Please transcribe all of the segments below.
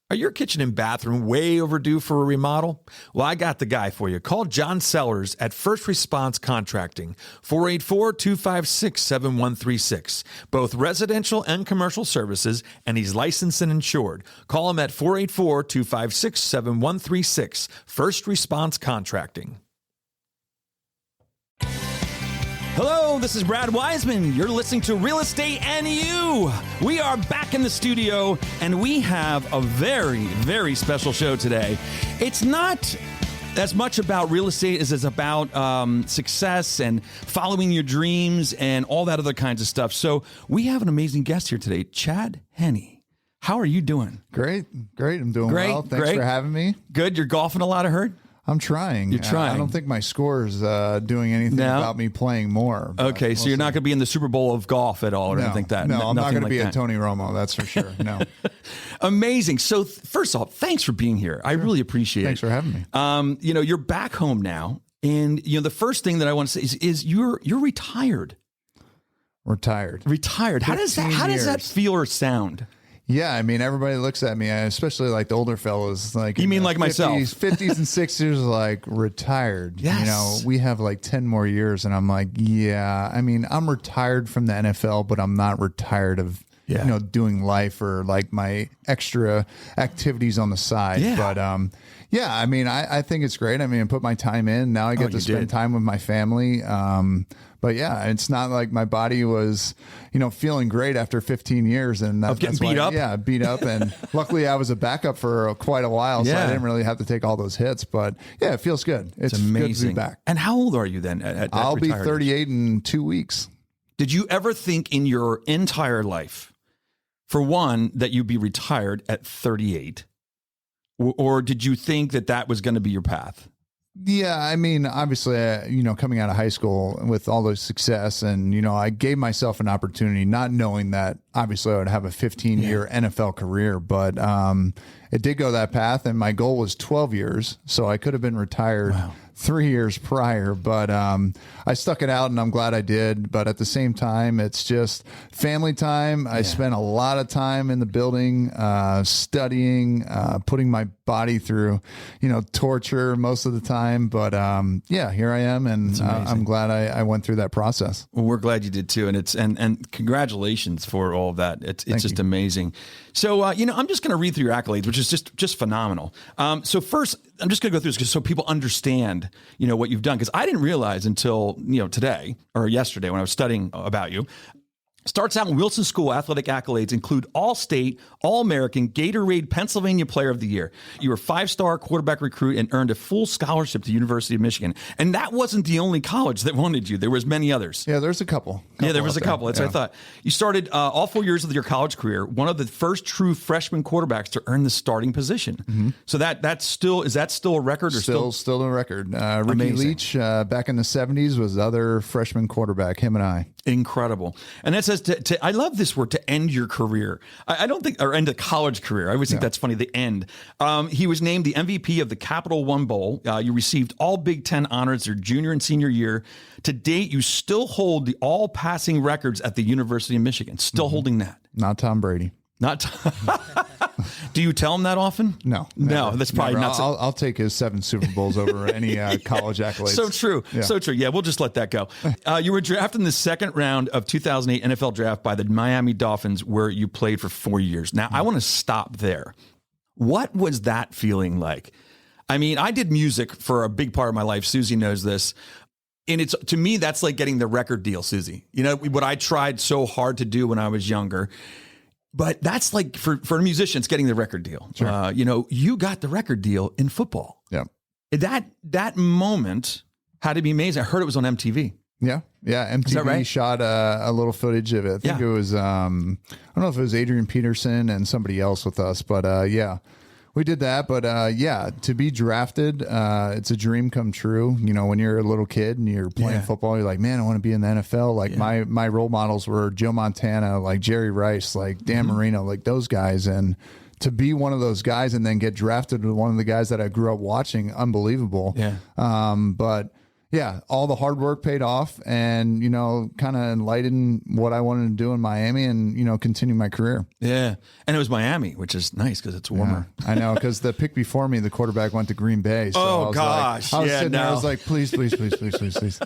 Are your kitchen and bathroom way overdue for a remodel? Well, I got the guy for you. Call John Sellers at First Response Contracting, 484-256-7136. Both residential and commercial services, and he's licensed and insured. Call him at 484-256-7136. First Response Contracting. Hello, this is Brad Weisman. You're listening to Real Estate and You. We are back in the studio, and we have a very, very special show today. It's not as much about real estate as it's about success and following your dreams and all that other kinds of stuff. So we have an amazing guest here today, Chad Henne. How are you doing? Great. I'm doing well. Thanks for having me. Good. You're golfing a lot, I heard? I'm trying. You're trying. I don't think my score is doing anything about me playing more. Okay, so you're not going to be in the Super Bowl of golf at all or anything like that? No, I'm not going to be a Tony Romo, that's for sure. No. Amazing. So first off, thanks for being here. I really appreciate it. Thanks for having me. You're back home now, and the first thing that I want to say is you're retired. Retired. How does that feel or sound? Yeah, I mean, everybody looks at me, especially like the older fellows. Like, you mean like 50s, myself? 50s and 60s, like retired. Yes. We have like 10 more years, and I'm like, yeah. I mean, I'm retired from the NFL, but I'm not retired of doing life or like my extra activities on the side. Yeah. But I mean, I think it's great. I mean, I put my time in. Now I get to spend time with my family. But yeah, it's not like my body was, feeling great after 15 years and of getting beat up. Yeah, beat up. And luckily I was a backup for quite a while, so I didn't really have to take all those hits. But yeah, it feels good. It's amazing. Good to be back. And how old are you then? I'll be 38 in 2 weeks. Did you ever think in your entire life, for one, that you'd be retired at 38? Or did you think that was going to be your path? Yeah, I mean, obviously, coming out of high school with all the success and, I gave myself an opportunity, not knowing that obviously I would have a 15-year NFL career, but it did go that path. And my goal was 12 years. So I could have been retired 3 years prior, but I stuck it out and I'm glad I did. But at the same time, it's just family time. I spent a lot of time in the building, studying, putting my body through, torture most of the time. But here I am, and I'm glad I went through that process. Well, we're glad you did too, and and congratulations for all of that. It's just amazing. So I'm just going to read through your accolades, which is just phenomenal. So first, I'm just going to go through this so people understand what you've done, because I didn't realize until today or yesterday when I was studying about you. Starts out in Wilson School. Athletic accolades include All-State, All-American, Gatorade Pennsylvania Player of the Year. You were a 5-star quarterback recruit and earned a full scholarship to the University of Michigan. And that wasn't the only college that wanted you. There was many others. Yeah, there's a couple. There was a couple. That's what I thought. You started all 4 years of your college career, one of the first true freshman quarterbacks to earn the starting position. Mm-hmm. So is that still a record? Or still a record. Ricky Leach back in the 70s was the other freshman quarterback, him and I. Incredible. And that says I love this word, to end your career. I don't think, or end a college career. I always think that's funny, the end. He was named the MVP of the Capital One Bowl. You received all Big Ten honors your junior and senior year. To date, you still hold the all passing records at the University of Michigan. Still holding that. Not Tom Brady. Do you tell him that often? No. That's probably never. not. I'll take his 7 Super Bowls over any college accolades. So true. Yeah. So true. Yeah, we'll just let that go. You were drafted in the second round of 2008 NFL draft by the Miami Dolphins, where you played for 4 years. Now, I want to stop there. What was that feeling like? I mean, I did music for a big part of my life. Susie knows this. And to me, that's like getting the record deal, Susie. What I tried so hard to do when I was younger. But that's like for musicians getting the record deal. Sure. You got the record deal in football. Yeah. That moment had to be amazing. I heard it was on MTV. Yeah. MTV shot a little footage of it. I think it was, I don't know if it was Adrian Peterson and somebody else with us, but we did that. But to be drafted, it's a dream come true. When you're a little kid and you're playing football, you're like, man, I want to be in the NFL. Like my role models were Joe Montana, like Jerry Rice, like Dan Marino, like those guys. And to be one of those guys and then get drafted with one of the guys that I grew up watching, unbelievable. Yeah. But yeah, all the hard work paid off, and, you know, kind of enlightened what I wanted to do in Miami and, you know, continue my career. Yeah. And it was Miami, which is nice because it's warmer. Yeah, I know, because the pick before me, the quarterback went to Green Bay. So Oh, I was gosh. I was Yeah, sitting there, I no. was like, please, please, please, please, please, please.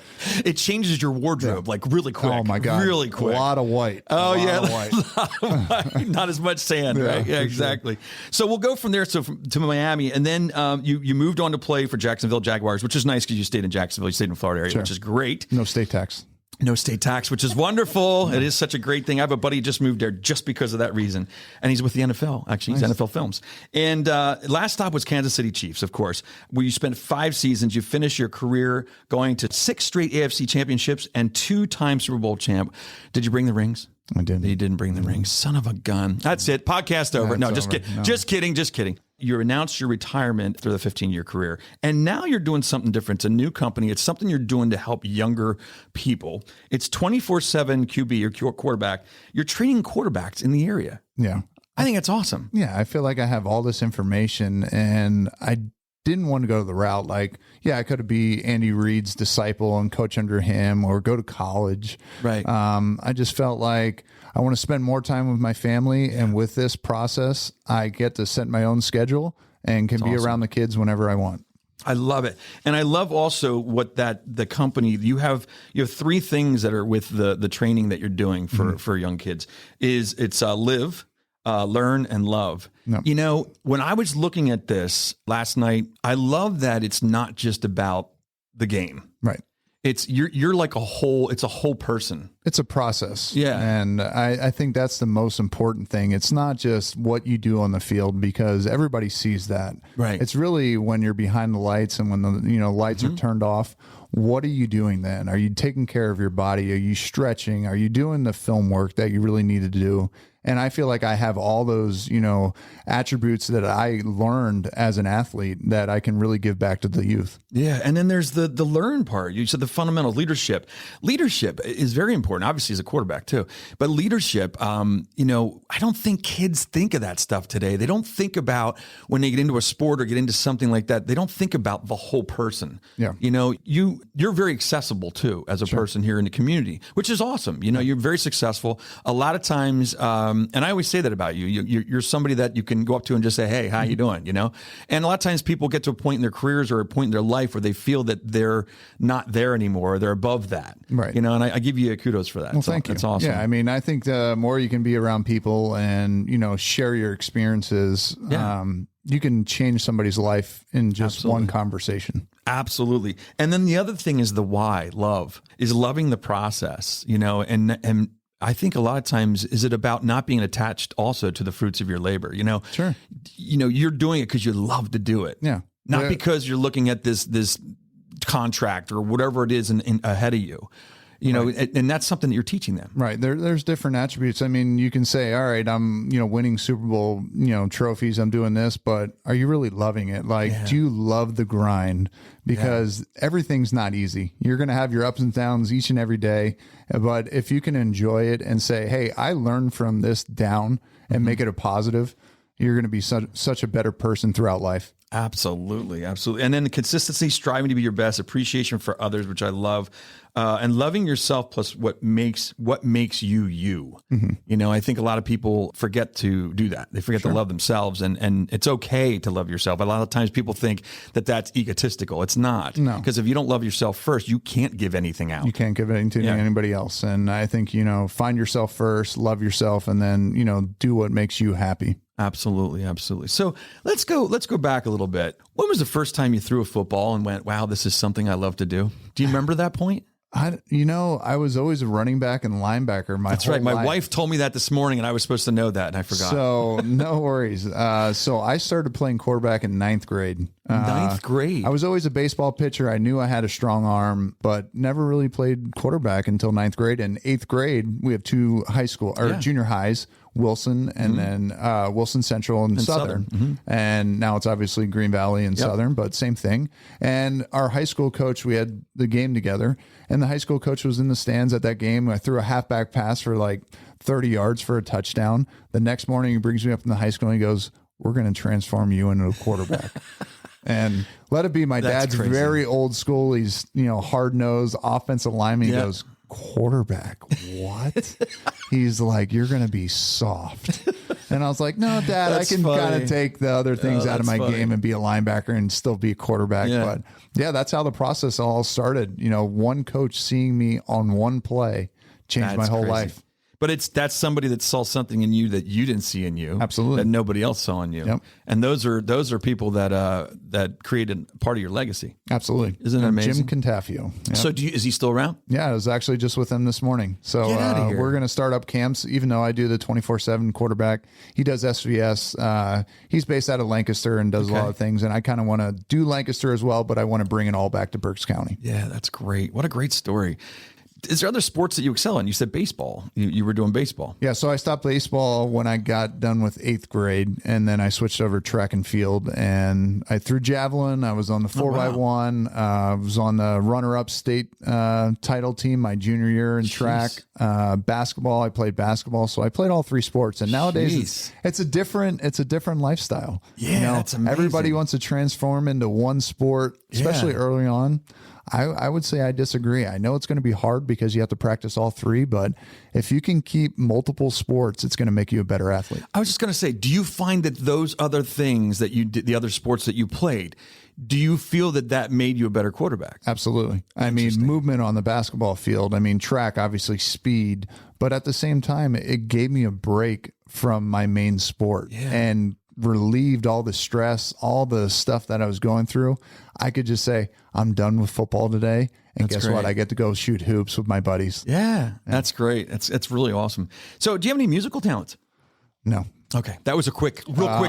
It changes your wardrobe like really quick. Oh my God. Really quick. A lot of white. Oh, A yeah. lot of white. Not as much sand, right? Yeah, for exactly. So we'll go from there to Miami. And then you moved on to play for Jacksonville Jaguars, which is nice because you stayed in Jacksonville. You stayed in the Florida area, which is great. No state tax. No state tax, which is wonderful. It is such a great thing. I have a buddy who just moved there just because of that reason. And he's with the NFL, actually. He's NFL Films. And last stop was Kansas City Chiefs, of course, where you spent 5 seasons. You finished your career going to 6 straight AFC championships and 2-time Super Bowl champ. Did you bring the rings? I didn't. You didn't bring the rings. Son of a gun. That's it. Podcast over. No, just kidding. No. Just kidding. Just kidding. You announced your retirement through the 15-year career, and now you're doing something different. It's a new company. It's something you're doing to help younger people. It's 24/7 QB, your quarterback. You're training quarterbacks in the area. Yeah. I think it's awesome. Yeah. I feel like I have all this information, and I didn't want to go the route like, yeah, I could be Andy Reid's disciple and coach under him or go to college. Right. I just felt like I want to spend more time with my family. And with this process, I get to set my own schedule and can be around the kids whenever I want. I love it. And I love also what the company, you have 3 things that are with the training that you're doing for young kids it's live, learn, and love. No. You know, when I was looking at this last night, I love that it's not just about the game. Right. It's you're like it's a whole person. It's a process. Yeah. And I think that's the most important thing. It's not just what you do on the field, because everybody sees that. Right. It's really when you're behind the lights and when the lights are turned off. What are you doing then? Are you taking care of your body? Are you stretching? Are you doing the film work that you really need to do? And I feel like I have all those, attributes that I learned as an athlete that I can really give back to the youth. Yeah. And then there's the learn part. You said the fundamental leadership. Leadership is very important, obviously, as a quarterback too. But leadership, I don't think kids think of that stuff today. They don't think about when they get into a sport or get into something like that. They don't think about the whole person. Yeah. You're very accessible too as a person here in the community, which is awesome. You're very successful. A lot of times, and I always say that about you. You're somebody that you can go up to and just say, "Hey, how you doing?" And a lot of times people get to a point in their careers or a point in their life where they feel that they're not there anymore. Or they're above that, right? And I give you kudos for that. Well, thank you. That's awesome. Yeah, I mean, I think the more you can be around people and share your experiences, you can change somebody's life in just one conversation. Absolutely. And then the other thing is the why. Love is loving the process. And I think a lot of times, is it about not being attached also to the fruits of your labor? Sure. You're doing it because you love to do it. Yeah. Not because you're looking at this contract or whatever it is ahead of you. Right. And that's something that you're teaching them. Right. There's different attributes. I mean, you can say, all right, I'm, winning Super Bowl, trophies. I'm doing this, but are you really loving it? Like, do you love the grind? Because everything's not easy. You're going to have your ups and downs each and every day. But if you can enjoy it and say, hey, I learned from this down and make it a positive, you're going to be such a better person throughout life. Absolutely. Absolutely. And then the consistency, striving to be your best, appreciation for others, which I love, and loving yourself plus what makes you you. Mm-hmm. I think a lot of people forget to do that. They forget to love themselves, and it's okay to love yourself. A lot of times people think that that's egotistical. It's not. No. Because if you don't love yourself first, you can't give anything out. You can't give anything to anybody else. And I think, find yourself first, love yourself, and then, do what makes you happy. Absolutely. Absolutely. So let's go back a little bit. When was the first time you threw a football and went, wow, this is something I love to do? Do you remember that point? I was always a running back and linebacker. That's right. My wife told me that this morning, and I was supposed to know that, and I forgot. So no worries. So I started playing quarterback in 9th grade. Ninth grade. I was always a baseball pitcher. I knew I had a strong arm, but never really played quarterback until 9th grade. And 8th grade, we have 2 high school or junior highs, Wilson and then Wilson Central and Southern. Mm-hmm. And now it's obviously Green Valley and Southern, but same thing. And our high school coach, we had the game together, and the high school coach was in the stands at that game. I threw a halfback pass for like 30 yards for a touchdown. The next morning, he brings me up in the high school and he goes, "We're going to transform you into a quarterback." And let it be, my dad's crazy. very old school. He's, hard nosed offensive lineman. He goes, quarterback, what? He's like, you're going to be soft. And I was like, no, Dad, I can kind of take the other things out of my game and be a linebacker and still be a quarterback. Yeah. But yeah, that's how the process all started. One coach seeing me on one play changed my whole life. But that's somebody that saw something in you that you didn't see in you. Absolutely. That nobody else saw in you. Yep. And those are people that created part of your legacy. Absolutely. Isn't it amazing? Jim Contafio. Yep. So is he still around? Yeah, I was actually just with him this morning. So Get outta here. we're going to start up camps, even though I do the 24/7 quarterback. He does SVS. He's based out of Lancaster and does a lot of things. And I kind of want to do Lancaster as well, but I want to bring it all back to Berks County. Yeah, that's great. What a great story. Is there other sports that you excel in? You said baseball. You were doing baseball. Yeah, so I stopped baseball when I got done with 8th grade, and then I switched over to track and field, and I threw javelin. I was on the 4x1. I was on the runner-up state title team my junior year in track. Basketball, I played basketball, so I played all 3 sports. And nowadays, it's a different lifestyle. Yeah, that's amazing. Everybody wants to transform into one sport, especially early on. I would say I disagree. I know it's going to be hard because you have to practice all 3, but if you can keep multiple sports, it's going to make you a better athlete. I was just going to say, do you find that those other things that you did, the other sports that you played, do you feel that made you a better quarterback? Absolutely. I mean, movement on the basketball field. I mean, track, obviously speed, but at the same time, it gave me a break from my main sport and relieved all the stress, all the stuff that I was going through. I could just say, I'm done with football today. And guess what? I get to go shoot hoops with my buddies. Yeah, that's great. That's really awesome. So do you have any musical talents? No. Okay. That was a quick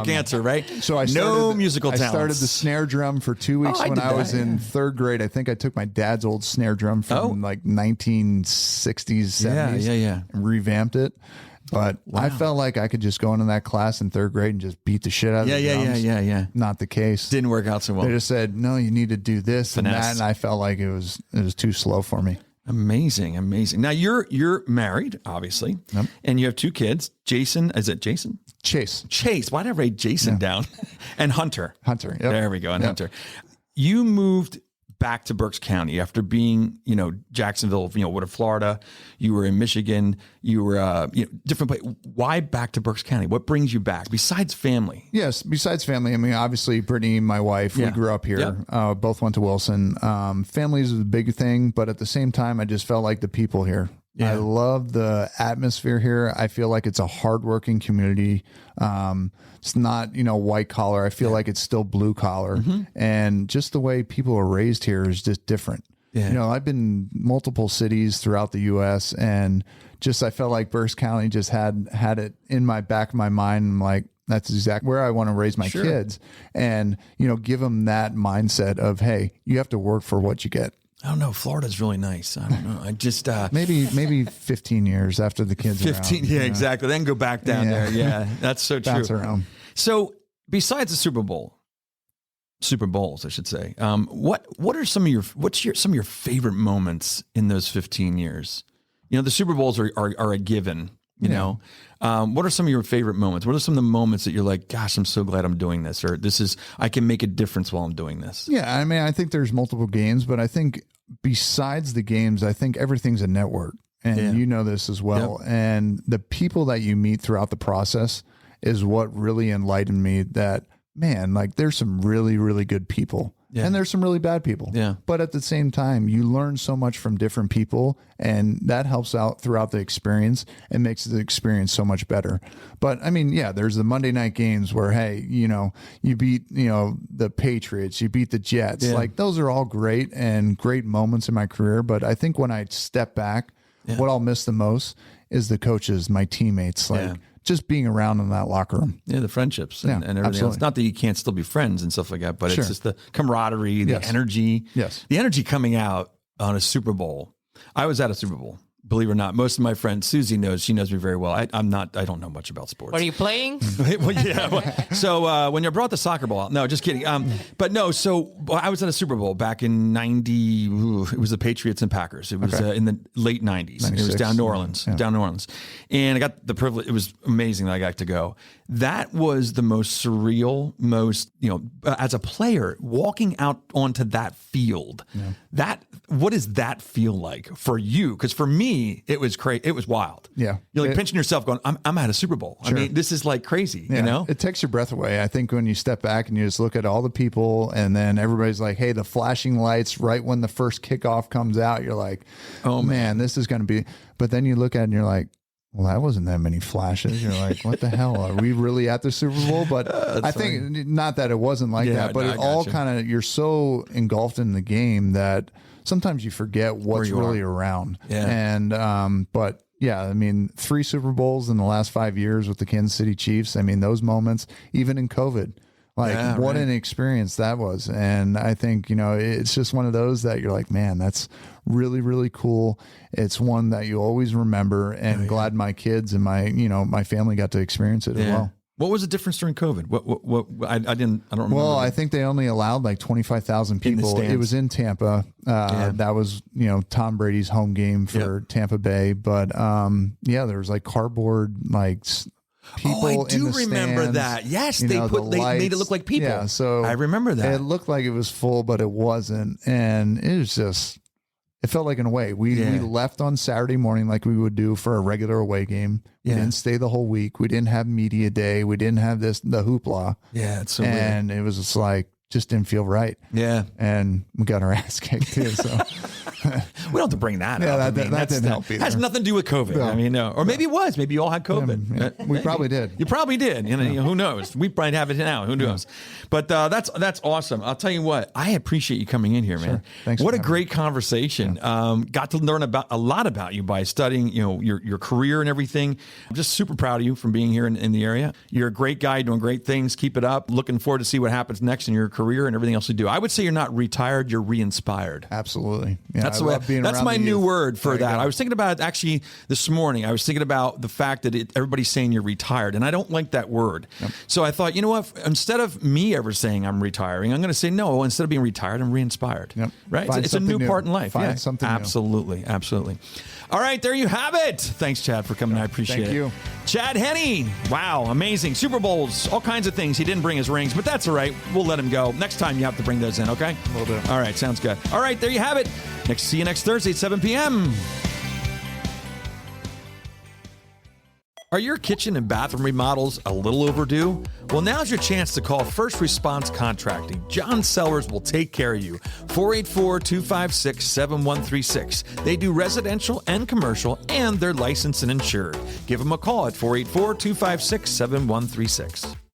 answer, right? So I started the snare drum for 2 weeks when I was in 3rd grade. I think I took my dad's old snare drum from like 1960s, 70s and revamped it. But I felt like I could just go into that class in 3rd grade and just beat the shit out of the drums. Yeah. Not the case. Didn't work out so well. They just said, no, you need to do this and that. And I felt like it was too slow for me. Amazing. Now you're married, obviously, and you have 2 kids. Jason, is it Jason? Chase. Why did I write Jason down? And Hunter. Yep. There we go. And Hunter. You moved back to Berks County after being, Jacksonville, what, Florida. You were in Michigan. You were, different place. Why back to Berks County? What brings you back besides family? Yes, besides family. I mean, obviously, Brittany, my wife, we grew up here. Both went to Wilson. Family is a big thing, but at the same time, I just felt like the people here. I love the atmosphere here. I feel like it's a hardworking community. It's not, white collar. I feel like it's still blue collar. And just the way people are raised here is just different. Yeah. I've been multiple cities throughout the U.S. and I felt like Berks County just had it in my back of my mind. I'm like, that's exactly where I want to raise my kids and, give them that mindset of, hey, you have to work for what you get. I don't know. Florida's really nice. I don't know. I just maybe 15 years after the kids. 15, around, exactly. Then go back down there. Yeah, that's so true. Bounce around. So besides the Super Bowls, I should say. What are some of your favorite moments in those 15 years? The Super Bowls are a given. What are some of your favorite moments? What are some of the moments that you're like, gosh, I'm so glad I'm doing this, or I can make a difference while I'm doing this? Yeah, I mean, I think there's multiple games, but I think besides the games, I think everything's a network, and you know this as well. Yep. And the people that you meet throughout the process is what really enlightened me that, man, like there's some really, really good people. Yeah. And there's some really bad people. Yeah. But at the same time, you learn so much from different people, and that helps out throughout the experience and makes the experience so much better. But I mean, there's the Monday night games where, hey, you beat, the Patriots, you beat the Jets. Yeah. Like those are all great and great moments in my career. But I think when I step back, what I'll miss the most is the coaches, my teammates, just being around in that locker room. Yeah, the friendships and everything else. Not that you can't still be friends and stuff like that, but it's just the camaraderie, the energy. Yes. The energy coming out on a Super Bowl. I was at a Super Bowl. Believe it or not, most of my friends, Susie knows, she knows me very well. I don't know much about sports. What are you playing? So when you brought the soccer ball out, no, just kidding. But no, so I was at a Super Bowl back in 90. It was the Patriots and Packers. It was in the late 90s. It was down New Orleans, And I got the privilege. It was amazing that I got to go. that was the most surreal, as a player, walking out onto that field, what does that feel like for you? Because for me, it was crazy. It was wild. Yeah. You're like pinching yourself going, I'm at a Super Bowl. Sure. I mean, this is like crazy, you know? It takes your breath away. I think when you step back and you just look at all the people and then everybody's like, hey, the flashing lights right when the first kickoff comes out, you're like, oh man, this is going to be, but then you look at it and you're like, well, that wasn't that many flashes. You're like, what the hell? Are we really at the Super Bowl? But I think not that it wasn't like that, but it all kind of, you're so engulfed in the game that sometimes you forget what's really around. Yeah. And, but yeah, I mean, 3 Super Bowls in the last 5 years with the Kansas City Chiefs. I mean, those moments, even in COVID, like what an experience that was. And I think, it's just one of those that you're like, man, that's really, really cool. It's one that you always remember, and glad my kids and my family got to experience it as well. What was the difference during COVID? I don't remember. Well, I think they only allowed like 25,000 people. It was in Tampa. That was, Tom Brady's home game for Tampa Bay. But there was like cardboard, like people. I do remember that. Yes, they made it look like people. Yeah, so I remember that. It looked like it was full, but it wasn't, and it was just. It felt like an away. We left on Saturday morning like we would do for a regular away game. We didn't stay the whole week. We didn't have media day. We didn't have the hoopla. Yeah, it's so weird. It was just like, just didn't feel right. Yeah. And we got our ass kicked too. So we don't have to bring that up. That didn't help either. Has nothing to do with COVID. No. I mean, no. Or maybe it was. Maybe you all had COVID. Yeah, we probably did. You probably did. Who knows? We probably have it now. Who knows? But that's awesome. I'll tell you what. I appreciate you coming in here, man. Sure. Thanks. What a great conversation. Got to learn a lot about you by studying, your career and everything. I'm just super proud of you from being here in the area. You're a great guy doing great things. Keep it up. Looking forward to see what happens next in your career and everything else you do. I would say you're not retired. You're re-inspired. Absolutely. Yeah, that's my new word for that. I was thinking about it actually this morning. I was thinking about the fact that everybody's saying you're retired, and I don't like that word. Yep. So I thought, you know what? Instead of me ever saying I'm retiring, I'm going to say, no, instead of being retired, I'm re-inspired. Yep. Right? It's a new part in life. Find something new. Absolutely. All right, there you have it. Thanks, Chad, for coming. I appreciate it. Thank you. Chad Henne. Wow, amazing. Super Bowls, all kinds of things. He didn't bring his rings, but that's all right. We'll let him go. Next time you have to bring those in, okay? Will do. All right, sounds good. All right, there you have it. See you next Thursday at 7 p.m. Are your kitchen and bathroom remodels a little overdue? Well, now's your chance to call First Response Contracting. John Sellers will take care of you. 484-256-7136. They do residential and commercial, and they're licensed and insured. Give them a call at 484-256-7136.